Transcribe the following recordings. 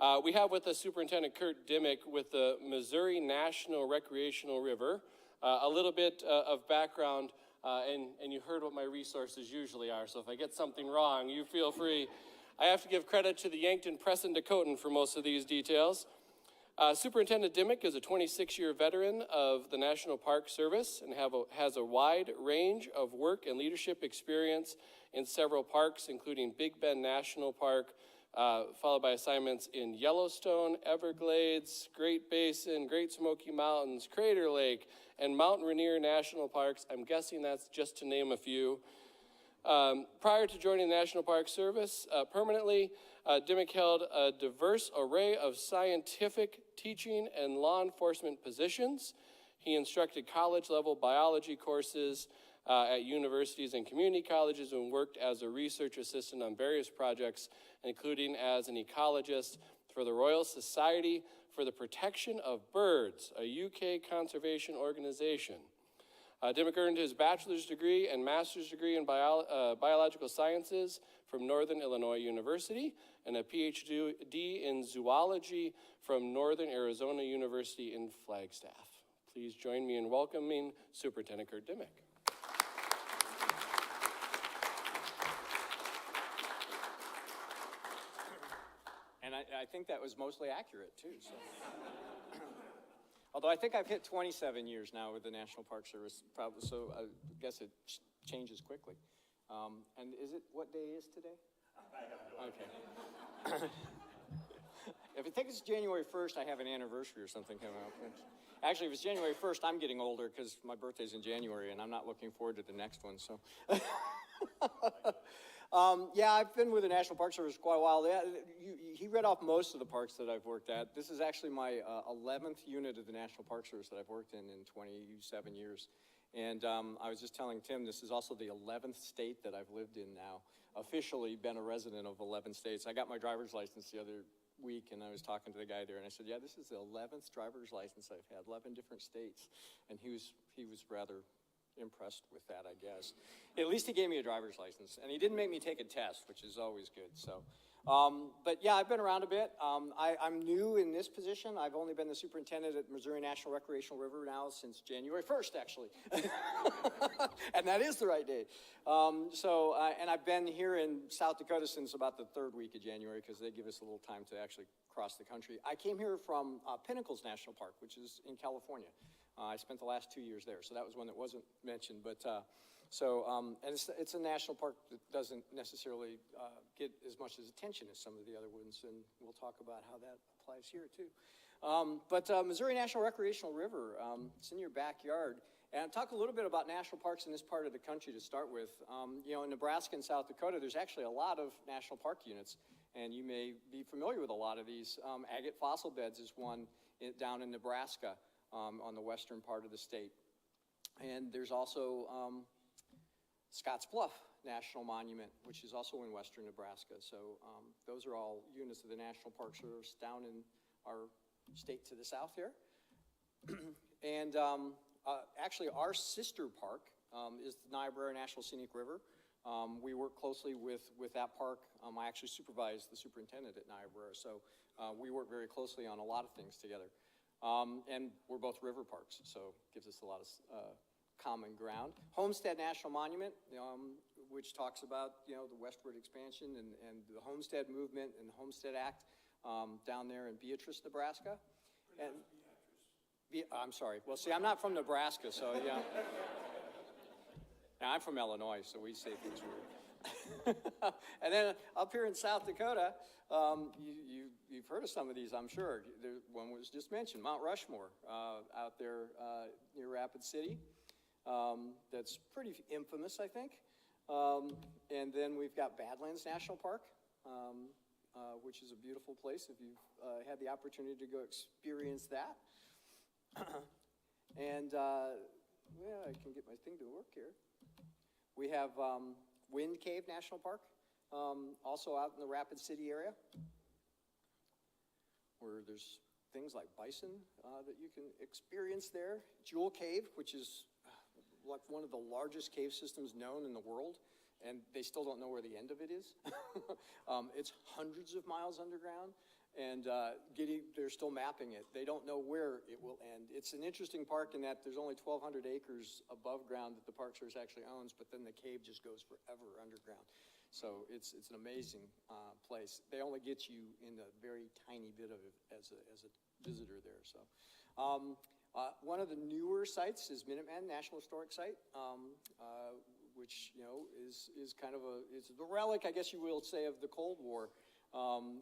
We have with us Superintendent Curt Dimmick with the Missouri National Recreational River. A little bit of background, and you heard what my resources usually are, so if I get something wrong, you feel free. I have to give credit to the Yankton Press and Dakotan for most of these details. Superintendent Dimmick is a 26-year veteran of the National Park Service and has a wide range of work and leadership experience in several parks, including Big Bend National Park, followed by assignments in Yellowstone, Everglades, Great Basin, Great Smoky Mountains, Crater Lake, and Mount Rainier National Parks. I'm guessing that's just to name a few. Prior to joining the National Park Service permanently, Dimmick held a diverse array of scientific, teaching, and law enforcement positions. He instructed college-level biology courses at universities and community colleges and worked as a research assistant on various projects, including as an ecologist for the Royal Society for the Protection of Birds, a UK conservation organization. Dimmick earned his bachelor's degree and master's degree in biological sciences from Northern Illinois University and a PhD in zoology from Northern Arizona University in Flagstaff. Please join me in welcoming Superintendent Curt Dimmick. And I think that was mostly accurate too. So. Although I think I've hit 27 years now with the National Park Service, probably, so I guess it changes quickly. And what day is today? Okay. If I think it's January 1st, I have an anniversary or something coming up. Actually, if it's January 1st, I'm getting older because my birthday's in January and I'm not looking forward to the next one, so. Yeah, I've been with the National Park Service quite a while. He read off most of the parks that I've worked at. This is actually my 11th unit of the National Park Service that I've worked in 27 years. And I was just telling Tim, this is also the 11th state that I've lived in now. Officially been a resident of 11 states. I got my driver's license the other week and I was talking to the guy there and I said, yeah, this is the 11th driver's license I've had, 11 different states. And he was rather impressed with that, I guess. At least he gave me a driver's license, and he didn't make me take a test, which is always good. So, but yeah, I've been around a bit. I'm new in this position. I've only been the superintendent at Missouri National Recreational River now since January 1st, actually, and that is the right date. And I've been here in South Dakota since about the third week of January because they give us a little time to actually cross the country. I came here from Pinnacles National Park, which is in California. I spent the last 2 years there, so that was one that wasn't mentioned. But and it's a national park that doesn't necessarily get as much as attention as some of the other ones, and we'll talk about how that applies here too. Missouri National Recreational River, it's in your backyard. And I'll talk a little bit about national parks in this part of the country to start with. You know, in Nebraska and South Dakota, there's actually a lot of national park units, and you may be familiar with a lot of these. Agate Fossil Beds is one down in Nebraska. On the western part of the state. And there's also Scotts Bluff National Monument, which is also in western Nebraska. So those are all units of the National Park Service down in our state to the south here. And actually our sister park is the Niobrara National Scenic River. We work closely with that park. I actually supervise the superintendent at Niobrara, so we work very closely on a lot of things together. And we're both river parks, so it gives us a lot of common ground. Homestead National Monument, which talks about, the westward expansion and the Homestead Movement and the Homestead Act down there in Beatrice, Nebraska. And I'm sorry. Well, see, I'm not from Nebraska, so yeah. Now, I'm from Illinois, so we say things weird. And then up here in South Dakota, you've heard of some of these, I'm sure. One was just mentioned, Mount Rushmore, out there near Rapid City. That's pretty infamous, I think. And then we've got Badlands National Park, which is a beautiful place if you've had the opportunity to go experience that. And, yeah, I can get my thing to work here. We have Wind Cave National Park, also out in the Rapid City area, where there's things like bison that you can experience there. Jewel Cave, which is like one of the largest cave systems known in the world, and they still don't know where the end of it is. It's hundreds of miles underground, And they're still mapping it. They don't know where it will end. It's an interesting park in that there's only 1,200 acres above ground that the Park Service actually owns, but then the cave just goes forever underground. So it's an amazing place. They only get you in a very tiny bit of it as a visitor there. So one of the newer sites is Minuteman National Historic Site, which is kind of it's the relic, I guess you will say, of the Cold War. An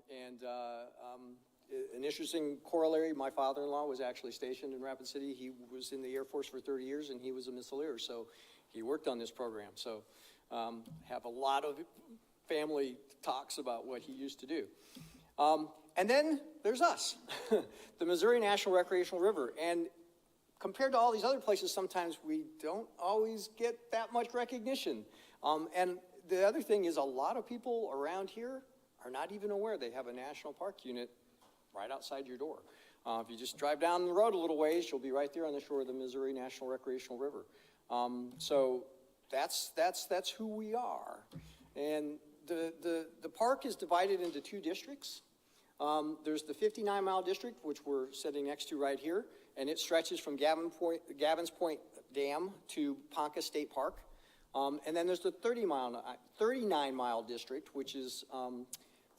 interesting corollary, my father-in-law was actually stationed in Rapid City. He was in the Air Force for 30 years, and he was a missileer, so he worked on this program. So have a lot of family talks about what he used to do. And then there's us, the Missouri National Recreational River. And compared to all these other places, sometimes we don't always get that much recognition. And the other thing is a lot of people around here are not even aware they have a national park unit right outside your door. If you just drive down the road a little ways, you'll be right there on the shore of the Missouri National Recreational River. So that's who we are. And the park is divided into two districts. There's the 59-mile district, which we're sitting next to right here, and it stretches from Gavin's Point Dam to Ponca State Park. And then there's the 39-mile district, which is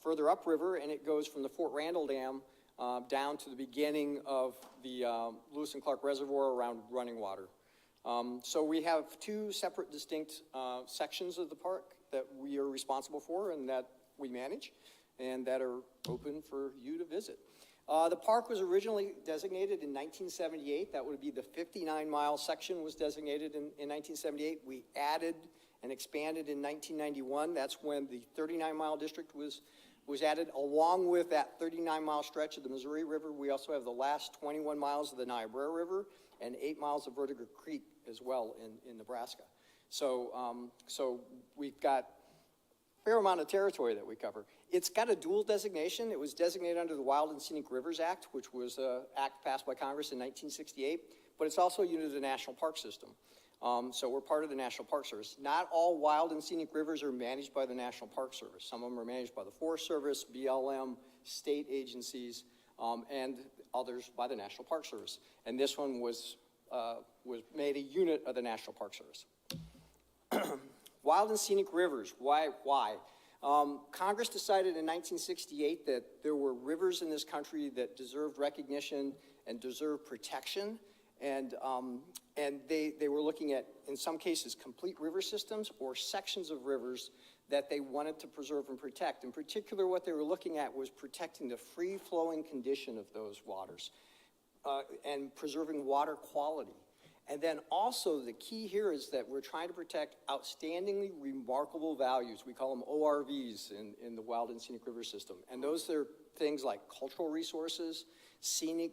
further upriver, and it goes from the Fort Randall Dam down to the beginning of the Lewis and Clark Reservoir around running water. So we have two separate, distinct sections of the park that we are responsible for and that we manage and that are open for you to visit. The park was originally designated in 1978. That would be the 59-mile section was designated in 1978. We added and expanded in 1991. That's when the 39-mile district was added, along with that 39-mile stretch of the Missouri River. We also have the last 21 miles of the Niobrara River and 8 miles of Vertigo Creek as well in Nebraska. So we've got a fair amount of territory that we cover. It's got a dual designation. It was designated under the Wild and Scenic Rivers Act, which was an act passed by Congress in 1968, but it's also a unit of the National Park System. So we're part of the National Park Service. Not all wild and scenic rivers are managed by the National Park Service. Some of them are managed by the Forest Service, BLM, state agencies, and others by the National Park Service. And this one was made a unit of the National Park Service. Wild and scenic rivers, why? Congress decided in 1968 that there were rivers in this country that deserved recognition and deserved protection. And they were looking at, in some cases, complete river systems or sections of rivers that they wanted to preserve and protect. In particular, what they were looking at was protecting the free-flowing condition of those waters and preserving water quality. And then also the key here is that we're trying to protect outstandingly remarkable values. We call them ORVs in the Wild and Scenic River System. And those are things like cultural resources, scenic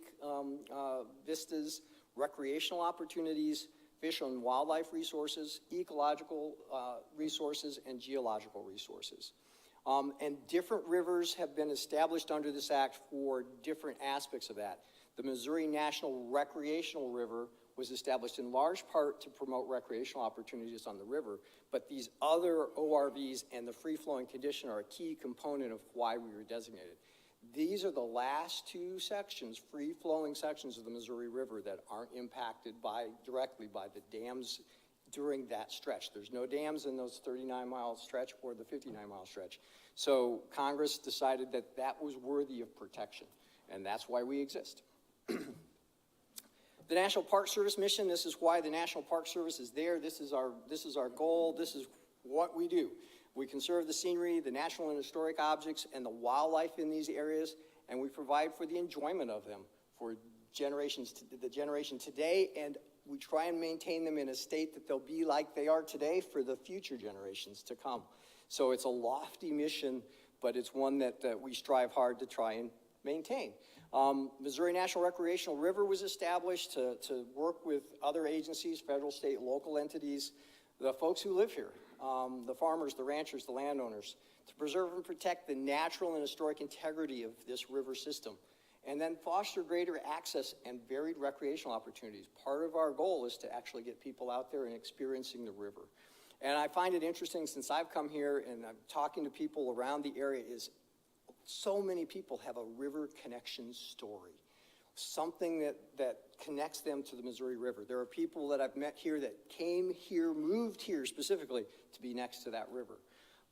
vistas, recreational opportunities, fish and wildlife resources, ecological resources, and geological resources. And different rivers have been established under this act for different aspects of that. The Missouri National Recreational River was established in large part to promote recreational opportunities on the river, but these other ORVs and the free-flowing condition are a key component of why we were designated. These are the last two sections, free-flowing sections of the Missouri River that aren't impacted directly by the dams during that stretch. There's no dams in those 39-mile stretch or the 59-mile stretch. So Congress decided that that was worthy of protection, and that's why we exist. The National Park Service mission, this is why the National Park Service is there. This is our goal. This is what we do. We conserve the scenery, the natural and historic objects, and the wildlife in these areas, and we provide for the enjoyment of them for the generation today, and we try and maintain them in a state that they'll be like they are today for the future generations to come. So it's a lofty mission, but it's one that we strive hard to try and maintain. Missouri National Recreational River was established to work with other agencies, federal, state, local entities, the folks who live here, the farmers, the ranchers, the landowners, to preserve and protect the natural and historic integrity of this river system, and then foster greater access and varied recreational opportunities. Part of our goal is to actually get people out there and experiencing the river. And I find it interesting, since I've come here and I'm talking to people around the area, is So many people have a river connection story, something that connects them to the Missouri River. There are people that I've met here that came here, moved here specifically to be next to that river.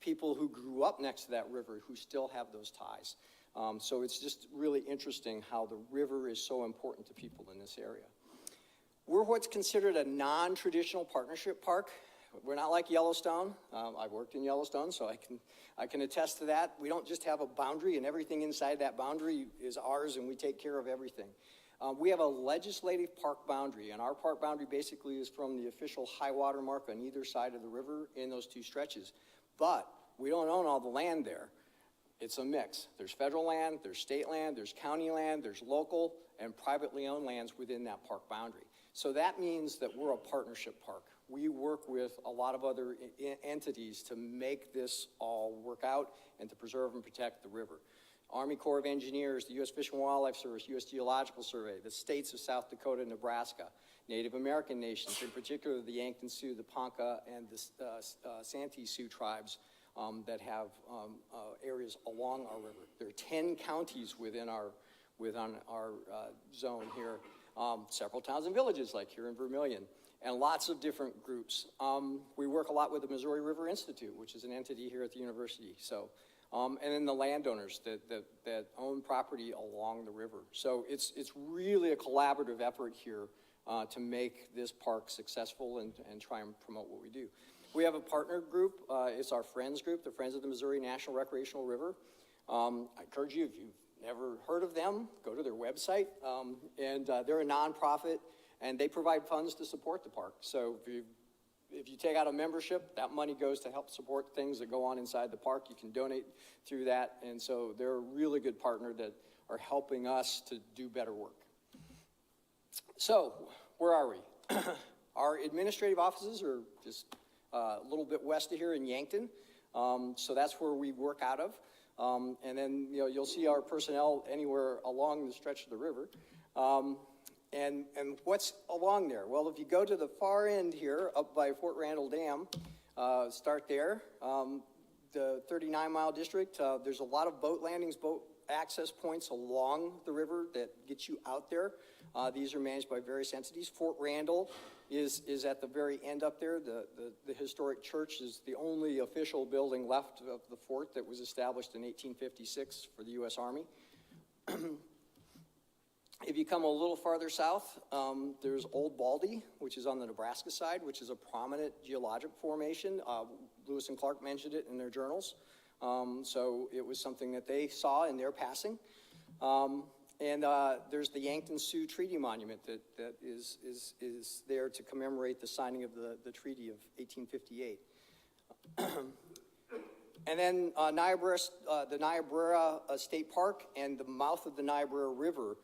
People who grew up next to that river who still have those ties. So it's just really interesting how the river is so important to people in this area. We're what's considered a non-traditional partnership park. We're not like Yellowstone. I've worked in Yellowstone, so I can attest to that. We don't just have a boundary, and everything inside that boundary is ours, and we take care of everything. We have a legislative park boundary, and our park boundary basically is from the official high water mark on either side of the river in those two stretches. But we don't own all the land there. It's a mix. There's federal land, there's state land, there's county land, there's local and privately owned lands within that park boundary. So that means that we're a partnership park. We work with a lot of other entities to make this all work out and to preserve and protect the river. Army Corps of Engineers, the U.S. Fish and Wildlife Service, U.S. Geological Survey, the states of South Dakota and Nebraska, Native American nations, in particular the Yankton Sioux, the Ponca, and the Santee Sioux tribes that have areas along our river. There are 10 counties within our zone here, several towns and villages like here in Vermillion, and lots of different groups. We work a lot with the Missouri River Institute, which is an entity here at the university. So, and then the landowners that own property along the river. So it's really a collaborative effort here to make this park successful and try and promote what we do. We have a partner group. It's our Friends group, the Friends of the Missouri National Recreational River. I encourage you, if you've never heard of them, go to their website. They're a nonprofit, and they provide funds to support the park. So if you take out a membership, that money goes to help support things that go on inside the park. You can donate through that. And so they're a really good partner that are helping us to do better work. So where are we? Our administrative offices are just a little bit west of here in Yankton. So that's where we work out of. And then you'll see our personnel anywhere along the stretch of the river. And what's along there? Well, if you go to the far end here, up by Fort Randall Dam, start there. The 39-mile district, there's a lot of boat landings, boat access points along the river that get you out there. These are managed by various entities. Fort Randall is at the very end up there. The historic church is the only official building left of the fort that was established in 1856 for the U.S. Army. If you come a little farther south, there's Old Baldy, which is on the Nebraska side, which is a prominent geologic formation. Lewis and Clark mentioned it in their journals. So it was something that they saw in their passing. And there's the Yankton Sioux Treaty Monument that is there to commemorate the signing of the Treaty of 1858. And then the Niobrara State Park and the mouth of the Niobrara River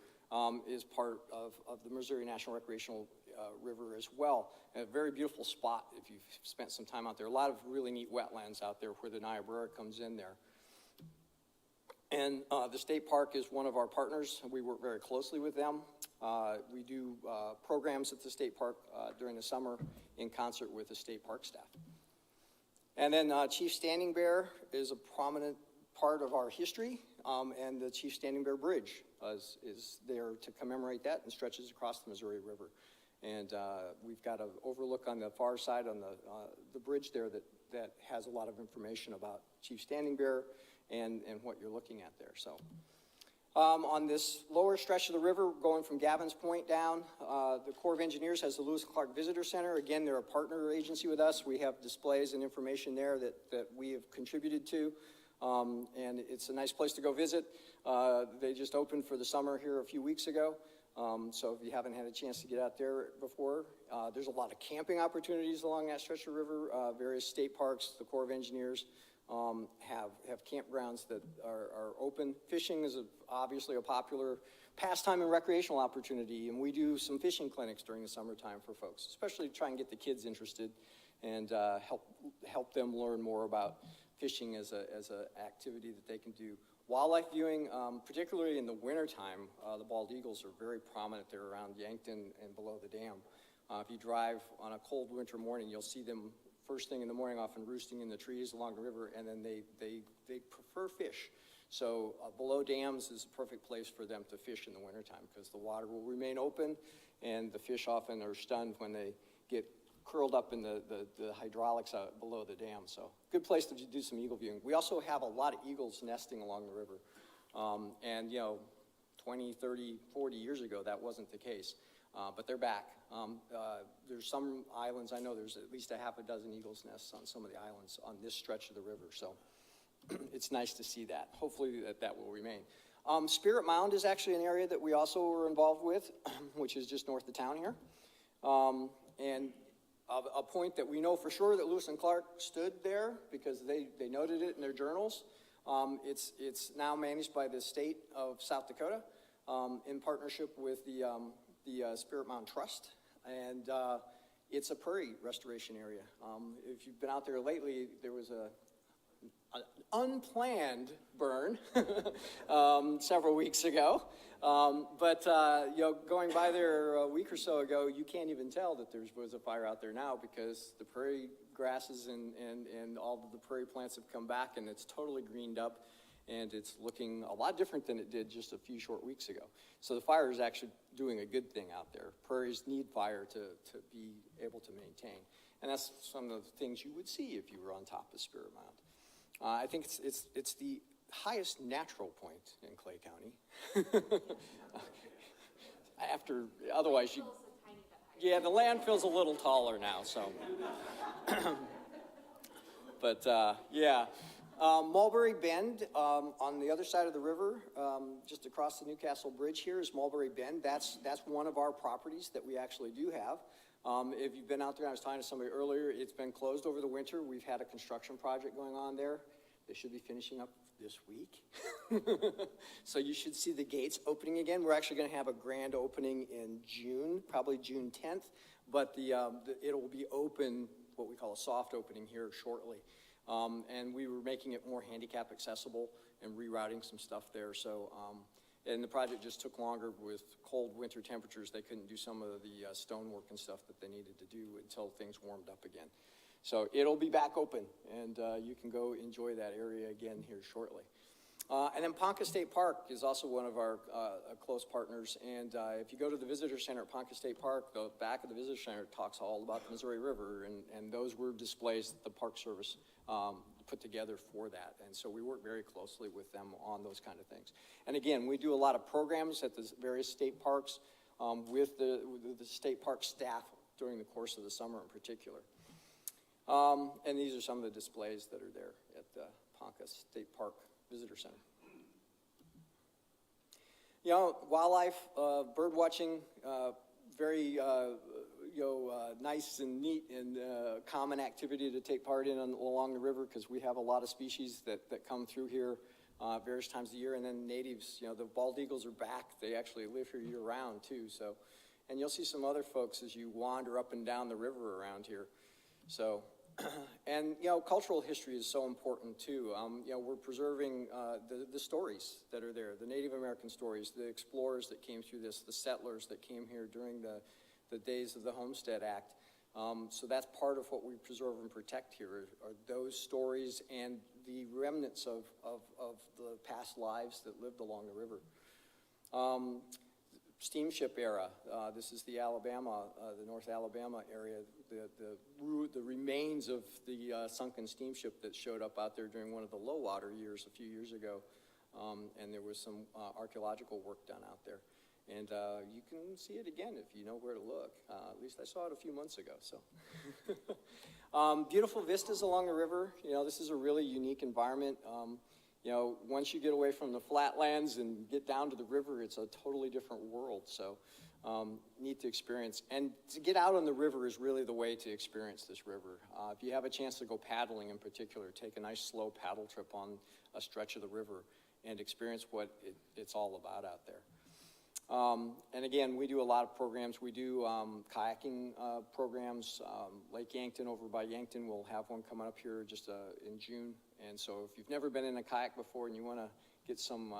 is part of the Missouri National Recreational River as well. And a very beautiful spot if you've spent some time out there. A lot of really neat wetlands out there where the Niobrara comes in there. And the state park is one of our partners. We work very closely with them. We do programs at the state park during the summer in concert with the state park staff. And then Chief Standing Bear is a prominent part of our history, and the Chief Standing Bear Bridge is there to commemorate that and stretches across the Missouri River. And we've got an overlook on the far side on the bridge there that has a lot of information about Chief Standing Bear and what you're looking at there. So on this lower stretch of the river, going from Gavin's Point down, the Corps of Engineers has the Lewis and Clark Visitor Center. Again, they're a partner agency with us. We have displays and information there that we have contributed to. And it's a nice place to go visit. They just opened for the summer here a few weeks ago. So if you haven't had a chance to get out there before, there's a lot of camping opportunities along that stretch of the river. Various state parks, the Corps of Engineers have campgrounds that are open. Fishing is obviously a popular pastime and recreational opportunity, and we do some fishing clinics during the summertime for folks, especially to try and get the kids interested and help them learn more about fishing as an activity that they can do. Wildlife viewing, particularly in the wintertime, the bald eagles are very prominent there around Yankton and below the dam. If you drive on a cold winter morning, you'll see them first thing in the morning, often roosting in the trees along the river, and then they prefer fish. So below dams is a perfect place for them to fish in the wintertime because the water will remain open and the fish often are stunned when they get curled up in the hydraulics out below the dam. So good place to do some eagle viewing. We also have a lot of eagles nesting along the river. And 20, 30, 40 years ago, that wasn't the case. But they're back. There's some islands, I know there's at least a half a dozen eagles nests on some of the islands on this stretch of the river. So it's nice to see that. Hopefully that will remain. Spirit Mound is actually an area that we also were involved with, which is just north of town here. And a point that we know for sure that Lewis and Clark stood there because they noted it in their journals. It's now managed by the state of South Dakota in partnership with the Spirit Mound Trust. And it's a prairie restoration area. If you've been out there lately, there was an unplanned burn several weeks ago. But going by there a week or so ago, you can't even tell that there was a fire out there now because the prairie grasses and all of the prairie plants have come back and it's totally greened up and it's looking a lot different than it did just a few short weeks ago. So the fire is actually doing a good thing out there. Prairies need fire to be able to maintain. And that's some of the things you would see if you were on top of Spirit Mound. I think it's the highest natural point in Clay County. Otherwise you, yeah, the land feels a little taller now, so. But yeah, Mulberry Bend on the other side of the river, just across the Newcastle Bridge here is Mulberry Bend. That's one of our properties that we actually do have. If you've been out there, I was talking to somebody earlier, it's been closed over the winter. We've had a construction project going on there. They should be finishing up this week. So you should see the gates opening again. We're actually going to have a grand opening in June, probably June 10th, but it'll be open, what we call a soft opening here shortly. And we were making it more handicap accessible and rerouting some stuff there. So, and the project just took longer with cold winter temperatures. They couldn't do some of the stonework and stuff that they needed to do until things warmed up again. So it'll be back open, and you can go enjoy that area again here shortly. And then Ponca State Park is also one of our close partners. And if you go to the visitor center at Ponca State Park, the back of the visitor center talks all about the Missouri River, and those were displays that the Park Service put together for that. And so we work very closely with them on those kind of things. And again, we do a lot of programs at the various state parks with the state park staff during the course of the summer in particular. And these are some of the displays that are there at the Ponca State Park Visitor Center. Wildlife, bird watching, very nice and neat and common activity to take part in along the river because we have a lot of species that come through here various times of the year. And then natives, the bald eagles are back. They actually live here year round too. So, and you'll see some other folks as you wander up and down the river around here. So, and cultural history is so important too. We're preserving the stories that are there, the Native American stories, the explorers that came through this, the settlers that came here during the days of the Homestead Act. So that's part of what we preserve and protect here are those stories and the remnants of the past lives that lived along the river. Steamship era. This is the Alabama, the North Alabama area, the remains of the sunken steamship that showed up out there during one of the low water years a few years ago. And there was some archaeological work done out there. And you can see it again if you know where to look. At least I saw it a few months ago. So, beautiful vistas along the river. This is a really unique environment. Once you get away from the flatlands and get down to the river, it's a totally different world. So, neat to experience. And to get out on the river is really the way to experience this river. If you have a chance to go paddling in particular, take a nice slow paddle trip on a stretch of the river and experience what it's all about out there. And again, we do a lot of programs. We do kayaking programs. Lake Yankton over by Yankton, we'll have one coming up here just in June. And so if you've never been in a kayak before and you want to get some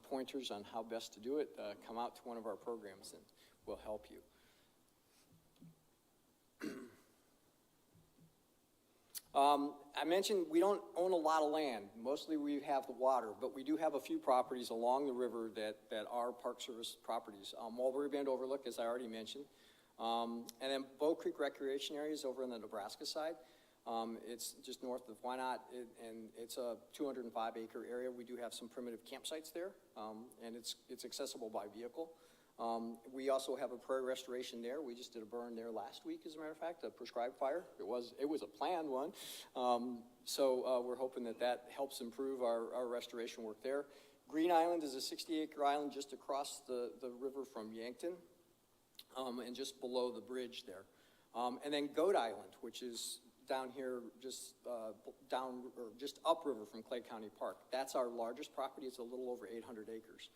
pointers on how best to do it, come out to one of our programs and we'll help you. I mentioned we don't own a lot of land. Mostly we have the water, but we do have a few properties along the river that are Park Service properties. Mulberry Bend Overlook, as I already mentioned. And then Bow Creek Recreation Area is over on the Nebraska side. It's just north of Wynot, and it's a 205-acre area. We do have some primitive campsites there, and it's accessible by vehicle. We also have a prairie restoration there. We just did a burn there last week, as a matter of fact, a prescribed fire. It was a planned one. So we're hoping that helps improve our restoration work there. Green Island is a 60-acre island just across the river from Yankton, and just below the bridge there. And then Goat Island, which is down here, just upriver from Clay County Park. That's our largest property. It's a little over 800 acres.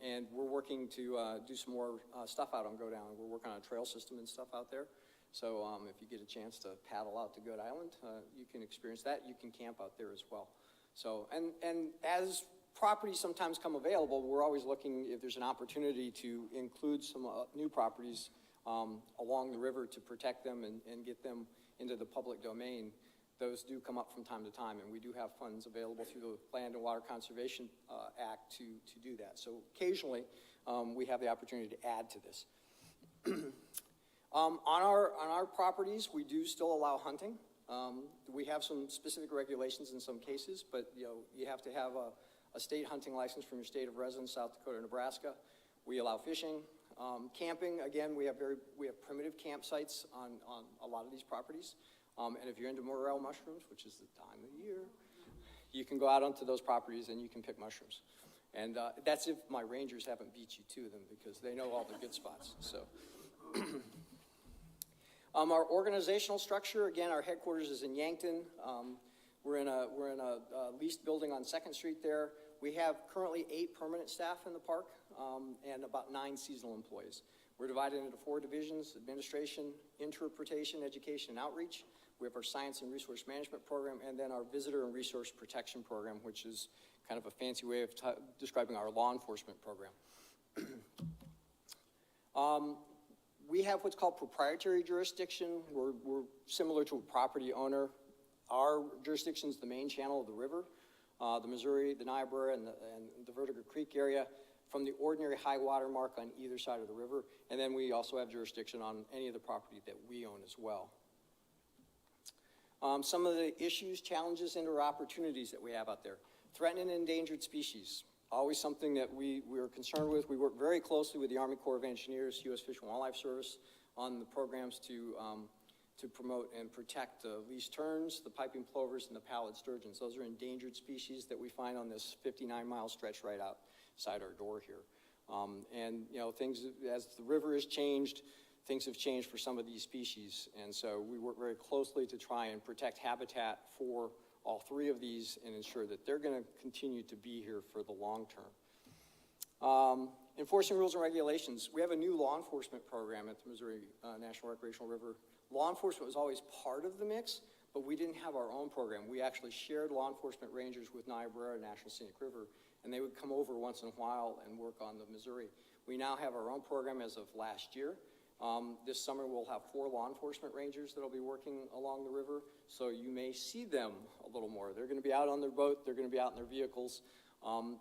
And we're working to do some more stuff out on Goat Island. We're working on a trail system and stuff out there. So if you get a chance to paddle out to Goat Island, you can experience that. You can camp out there as well. So, and as properties sometimes come available, we're always looking if there's an opportunity to include some new properties along the river to protect them and get them into the public domain. Those do come up from time to time, and we do have funds available through the Land and Water Conservation Act to do that. So occasionally, we have the opportunity to add to this. On our properties, we do still allow hunting. We have some specific regulations in some cases, but you have to have a state hunting license from your state of residence, South Dakota or Nebraska. We allow fishing. Camping, again, we have primitive campsites on a lot of these properties. And if you're into morel mushrooms, which is the time of the year, you can go out onto those properties and you can pick mushrooms. And that's if my rangers haven't beat you to them, because they know all the good spots. So, our organizational structure, again, our headquarters is in Yankton. We're in a leased building on 2nd Street there. We have currently 8 permanent staff in the park, and about 9 seasonal employees. We're divided into 4 divisions: administration, interpretation, education, and outreach. We have our science and resource management program, and then our visitor and resource protection program, which is kind of a fancy way of describing our law enforcement program. We have what's called proprietary jurisdiction. We're similar to a property owner. Our jurisdiction is the main channel of the river, the Missouri, the Niobrara, and the Vertigo Creek area, from the ordinary high water mark on either side of the river. And then we also have jurisdiction on any of the property that we own as well. Some of the issues, challenges, and/or opportunities that we have out there. Threatened and endangered species, always something that we're concerned with. We work very closely with the Army Corps of Engineers, U.S. Fish and Wildlife Service on the programs to promote and protect the least terns, the piping plovers, and the pallid sturgeons. Those are endangered species that we find on this 59-mile stretch right outside our door here. And things, as the river has changed, things have changed for some of these species. And so we work very closely to try and protect habitat for all 3 of these and ensure that they're going to continue to be here for the long term. Enforcing rules and regulations. We have a new law enforcement program at the Missouri National Recreational River. Law enforcement was always part of the mix, but we didn't have our own program. We actually shared law enforcement rangers with Niobrara National Scenic River, and they would come over once in a while and work on the Missouri. We now have our own program as of last year. This summer we'll have 4 law enforcement rangers that'll be working along the river, so you may see them a little more. They're going to be out on their boat, they're going to be out in their vehicles.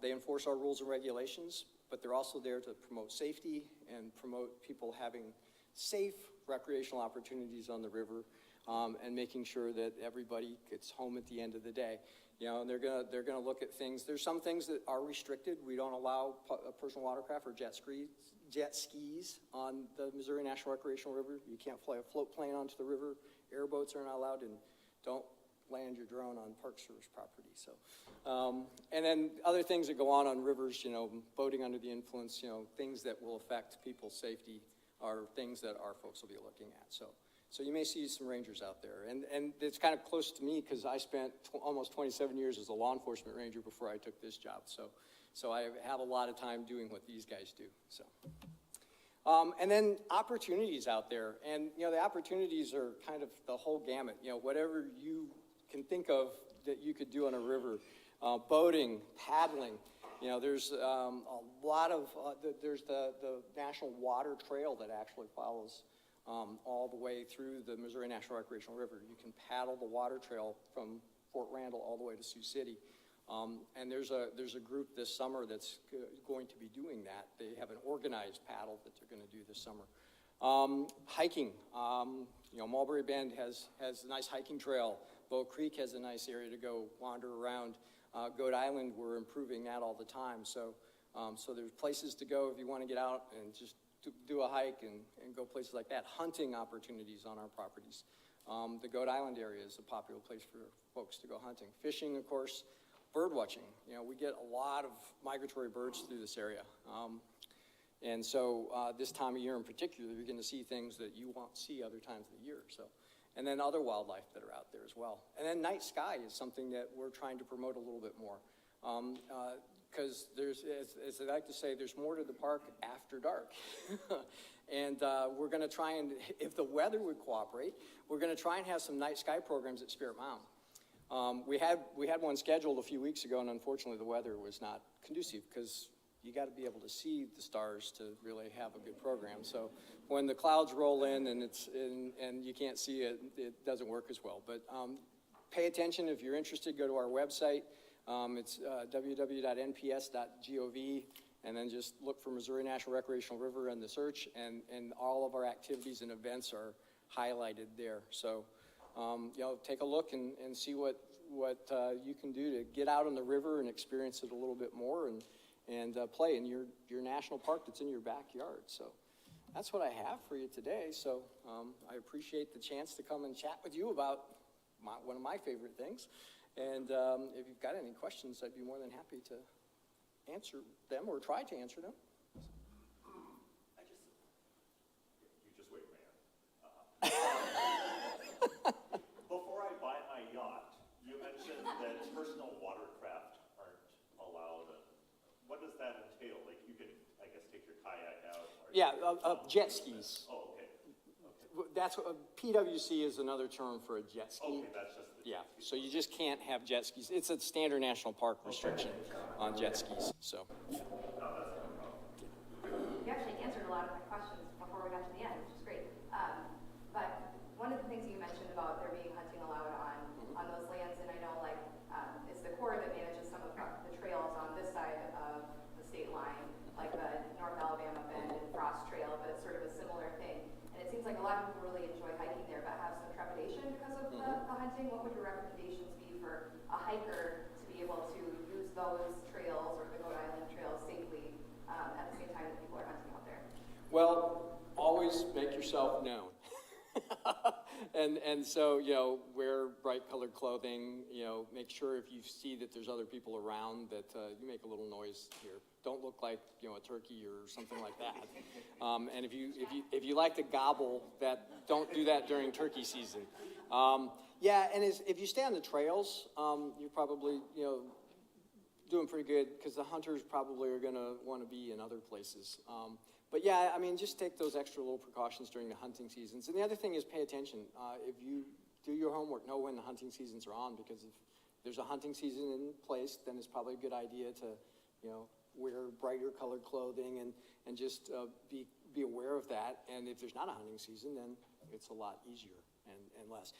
They enforce our rules and regulations, but they're also there to promote safety and promote people having safe recreational opportunities on the river, and making sure that everybody gets home at the end of the day. And they're gonna look at things. There's some things that are restricted. We don't allow personal watercraft or jet skis on the Missouri National Recreational River. You can't fly a float plane onto the river. Airboats are not allowed, and don't land your drone on Park Service property. So, and then other things that go on rivers, boating under the influence, things that will affect people's safety are things that our folks will be looking at. So you may see some rangers out there. And it's kind of close to me because I spent almost 27 years as a law enforcement ranger before I took this job. So I have a lot of time doing what these guys do. So, and then opportunities out there. And, the opportunities are kind of the whole gamut. Whatever you can think of that you could do on a river, boating, paddling. There's a lot of, there's the National Water Trail that actually follows all the way through the Missouri National Recreational River. You can paddle the water trail from Fort Randall all the way to Sioux City. And there's a group this summer that's going to be doing that. They have an organized paddle that they're going to do this summer. Hiking, you know, Mulberry Bend has a nice hiking trail. Bow Creek has a nice area to go wander around. Goat Island, we're improving that all the time. So there's places to go if you want to get out and just do a hike and go places like that. Hunting opportunities on our properties. The Goat Island area is a popular place for folks to go hunting. Fishing, of course. Bird watching. You know, we get a lot of migratory birds through this area. And so this time of year in particular, you're going to see things that you won't see other times of the year. So, and then other wildlife that are out there as well. And then night sky is something that we're trying to promote a little bit more. Because there's, as I like to say, there's more to the park after dark. And we're going to try and, if the weather would cooperate, we're going to try and have some night sky programs at Spirit Mountain. We had one scheduled a few weeks ago, and unfortunately the weather was not conducive because you got to be able to see the stars to really have a good program. So when the clouds roll in and you can't see it, it doesn't work as well. But pay attention if you're interested. Go to our website. It's www.nps.gov, and then just look for Missouri National Recreational River in the search, and all of our activities and events are highlighted there. So you know, take a look and see what you can do to get out on the river and experience it a little bit more and play in your national park that's in your backyard. So that's what I have for you today. So I appreciate the chance to come and chat with you about one of my favorite things. And if you've got any questions, I'd be more than happy to answer them or try to answer them. You just wait, man. Before I buy my yacht, you mentioned that personal watercraft aren't allowed. What does that entail? Like, you can, I guess, take your kayak out? Yeah, jet skis. Oh, okay. That's what, PWC is another term for a jet ski. Okay, that's just the Yeah, so you just can't have jet skis. It's a standard national park restriction on jet skis, so. You actually answered a lot of my questions before we got to the end, which is great. But one of the things you mentioned about there being hunting allowed on those lands, and I know like it's the Corps that manages some of the trails on this side of the state line, like the North Alabama Bend and Frost Trail, but it's sort of a similar thing. And it seems like a lot of people really enjoy hiking there, but have some trepidation because of the hunting. What would your recommendations be for a hiker to be able to use those trails or the Goat Island trails safely at the same time that people are hunting out there? Well, always make yourself known. and so, you know, wear bright colored clothing, you know, make sure if you see that there's other people around that you make a little noise here. Don't look like, you know, a turkey or something like that. And if you like to gobble, don't do that during turkey season. Yeah, and if you stay on the trails, you're probably, you know, doing pretty good because the hunters probably are going to want to be in other places. But yeah, I mean, just take those extra little precautions during the hunting seasons. And the other thing is pay attention. If you do your homework, know when the hunting seasons are on, because if there's a hunting season in place, then it's probably a good idea to, you know, wear brighter colored clothing and just be aware of that. And if there's not a hunting season, then it's a lot easier and less.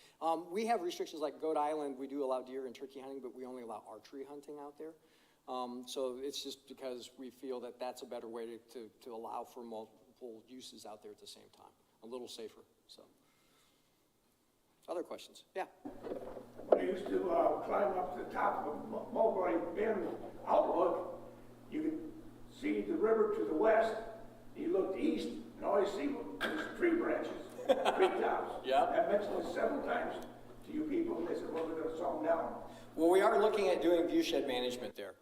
We have restrictions like Goat Island. We do allow deer and turkey hunting, but we only allow archery hunting out there. So it's just because we feel that that's a better way to allow for multiple uses out there at the same time, a little safer. So, other questions? Yeah. I used to climb up to the top of Mulberry Bend Outlook. You could see the river to the west. You looked east, and all you see was tree branches, tree tops. Yeah. I mentioned this several times to you people, and they said, well, we're going to saw them down. Well, we are looking at doing viewshed management there.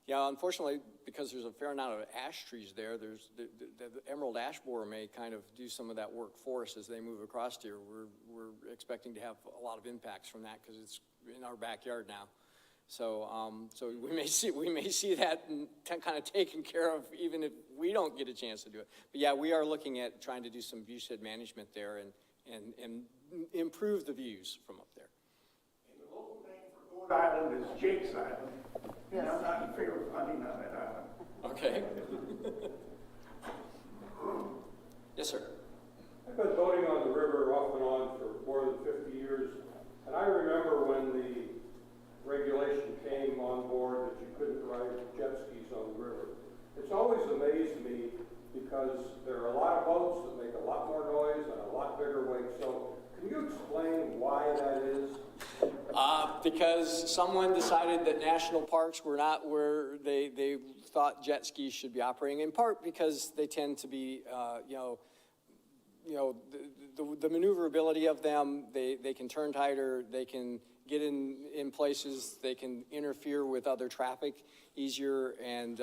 Yeah, unfortunately, because there's a fair amount of ash trees there, there's the emerald ash borer may kind of do some of that work for us as they move across here. We're expecting to have a lot of impacts from that because it's in our backyard now. So, so we may see that kind of taken care of even if we don't get a chance to do it. But yeah, we are looking at trying to do some viewshed management there and improve the views from up there. And the local name for Goat Island is Jake's Island. And I'm not in favor of hunting on that island. Okay. Yes, sir. I've been boating on the river off and on for more than 50 years, and I remember when the regulation came on board that you couldn't ride jet skis on the river. It's always amazed me because there are a lot of boats that make a lot more noise and a lot bigger wake. So can you explain why that is? Because someone decided that national parks were not where they thought jet skis should be operating, in part because they tend to be, the maneuverability of them, they can turn tighter, they can get in places, they can interfere with other traffic easier, and,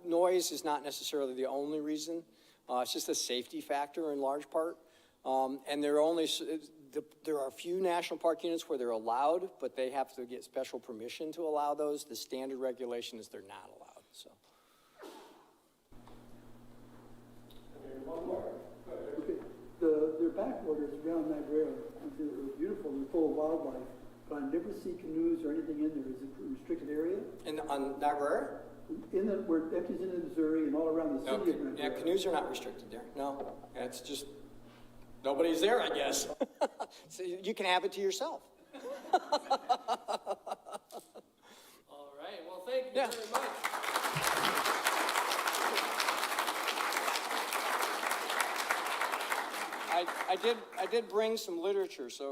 noise is not necessarily the only reason. It's just a safety factor in large part. And there are a few national park units where they're allowed, but they have to get special permission to allow those. The standard regulation is they're not allowed, so. One more. Okay, their backwaters around that river, they're beautiful, they're full of wildlife, but I never see canoes or anything in there. Is it a restricted area? On Niagara? Where it empties into Missouri and all around the No, city of Niagara. yeah, canoes are not restricted there, no. It's just, nobody's there, I guess. So you can have it to yourself. All right, well, thank you Yeah. very much. I did bring some literature, so